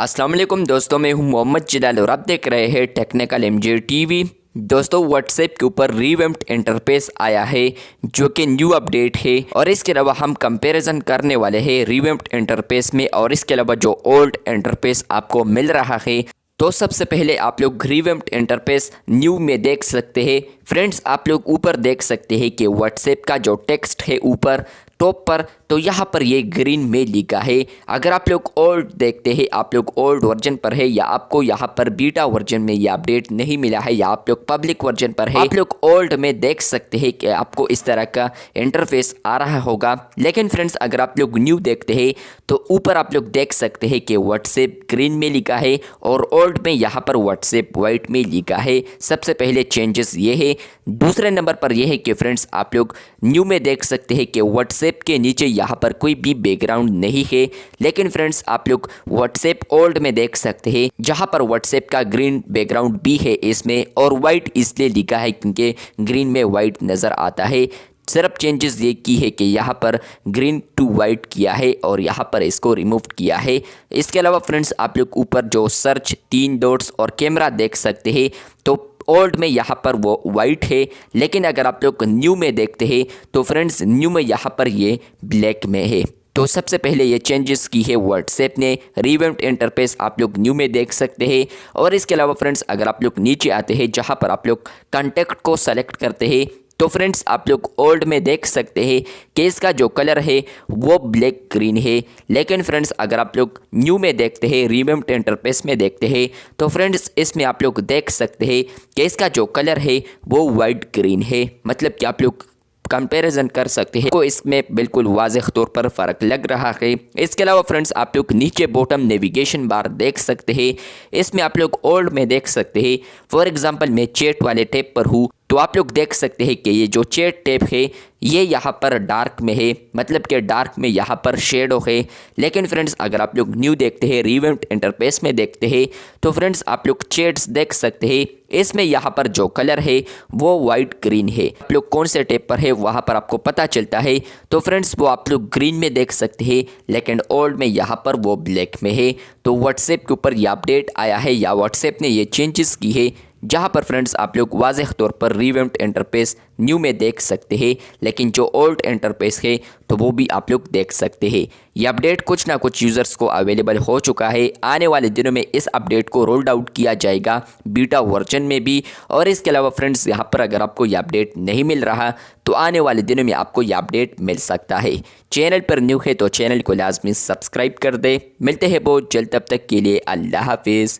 अस्सलाम वालेकुम दोस्तों, मैं हूं मोहम्मद जलाल और आप देख रहे हैं टेक्निकल एमजे टीवी। दोस्तों, व्हाट्सएप के ऊपर रीवैम्प्ड इंटरफेस आया है जो कि न्यू अपडेट है और इसके अलावा हम कंपैरिजन करने वाले हैं रीवैम्प्ड इंटरफेस में और इसके अलावा जो ओल्ड इंटरफेस आपको मिल रहा है। तो सबसे पहले आप लोग रीवैम्प्ड इंटरफेस न्यू में देख सकते हैं। फ्रेंड्स, आप लोग ऊपर देख सकते हैं कि व्हाट्सएप का जो टेक्स्ट है ऊपर टॉप पर, तो यहाँ पर ये ग्रीन में लिखा है। अगर आप लोग ओल्ड देखते हैं, आप लोग ओल्ड वर्जन पर है या आपको यहाँ पर बीटा वर्जन में ये अपडेट नहीं मिला है या आप लोग पब्लिक वर्जन पर है, आप लोग ओल्ड में देख सकते हैं कि आपको इस तरह का इंटरफेस आ रहा होगा। लेकिन फ्रेंड्स, अगर आप लोग न्यू देखते हैं तो ऊपर आप लोग देख सकते हैं कि व्हाट्सएप ग्रीन में लिखा है और ओल्ड में यहाँ पर व्हाट्सएप वाइट में लिखा है। सबसे पहले चेंजेस ये है। दूसरे नंबर पर यह है कि फ्रेंड्स, आप लोग न्यू में देख सकते हैं कि व्हाट्सएप के नीचे यहाँ पर कोई भी बैकग्राउंड नहीं है। लेकिन फ्रेंड्स, आप लोग व्हाट्सएप ओल्ड में देख सकते हैं जहाँ पर व्हाट्सएप का ग्रीन बैकग्राउंड भी है इसमें, और वाइट इसलिए लिखा है क्योंकि ग्रीन में वाइट नज़र आता है। सिर्फ चेंजेस ये की है कि यहाँ पर ग्रीन टू वाइट किया है और यहाँ पर इसको रिमूव किया है। इसके अलावा फ्रेंड्स, आप लोग ऊपर जो सर्च, 3 डॉट्स और कैमरा देख सकते हैं। तो ओल्ड में यहाँ पर वो वाइट है, लेकिन अगर आप लोग न्यू में देखते हैं तो फ्रेंड्स न्यू में यहाँ पर ये ब्लैक में है। तो सबसे पहले ये चेंजेस की है व्हाट्सएप ने। रीवैम्प्ड इंटरफेस आप लोग न्यू में देख सकते हैं। और इसके अलावा फ्रेंड्स, अगर आप लोग नीचे आते हैं जहाँ पर आप लोग कॉन्टैक्ट को सेलेक्ट करते हैं, तो फ्रेंड्स आप लोग ओल्ड में देख सकते हैं कि इसका जो कलर है वो ब्लैक ग्रीन है। लेकिन फ्रेंड्स, अगर आप लोग न्यू में देखते हैं, रीवैम्प्ड इंटरफेस में देखते हैं, तो फ्रेंड्स इसमें आप लोग देख सकते हैं कि इसका जो कलर है वो वाइट ग्रीन है। मतलब कि आप लोग कंपैरिजन कर सकते हैं, तो इसमें बिल्कुल वाज़ेह तौर पर फ़र्क लग रहा है। इसके अलावा फ्रेंड्स, आप लोग नीचे बॉटम नेविगेशन बार देख सकते हैं। इसमें आप लोग ओल्ड में देख सकते हैं। फॉर एग्जांपल, मैं चैट वाले टैब पर हूँ तो आप लोग देख सकते हैं कि ये जो चैट टैब है ये यहाँ पर डार्क में है, मतलब कि डार्क में यहाँ पर शेडो है। लेकिन फ्रेंड्स, अगर आप लोग न्यू देखते हैं, रीवैम्प्ड इंटरफेस में देखते हैं, तो फ्रेंड्स आप लोग चैट्स देख सकते हैं। इसमें यहाँ पर जो कलर है वो वाइट ग्रीन है। आप लोग कौन से टैब पर है वहाँ पर आपको पता चलता है। तो फ्रेंड्स, वो आप लोग ग्रीन में देख सकते हैं, लेकिन ओल्ड में यहाँ पर वो ब्लैक में है। तो व्हाट्सएप के ऊपर ये अपडेट आया है या व्हाट्सएप ने ये चेंजेस की है, जहाँ पर फ्रेंड्स आप लोग वाज़ेह तौर पर रीवैम्प्ड इंटरफेस न्यू में देख सकते हैं, लेकिन जो ओल्ड इंटरफेस है तो वो भी आप लोग देख सकते हैं। ये अपडेट कुछ ना कुछ यूज़र्स को अवेलेबल हो चुका है। आने वाले दिनों में इस अपडेट को रोल्ड आउट किया जाएगा बीटा वर्जन में भी। और इसके अलावा फ्रेंड्स, यहाँ पर अगर आपको ये अपडेट नहीं मिल रहा तो आने वाले दिनों में आपको ये अपडेट मिल सकता है। चैनल पर न्यू है तो चैनल को लाजमी सब्सक्राइब कर दे। मिलते हैं बहुत जल्द, तब तक के लिए अल्लाह हाफिज़।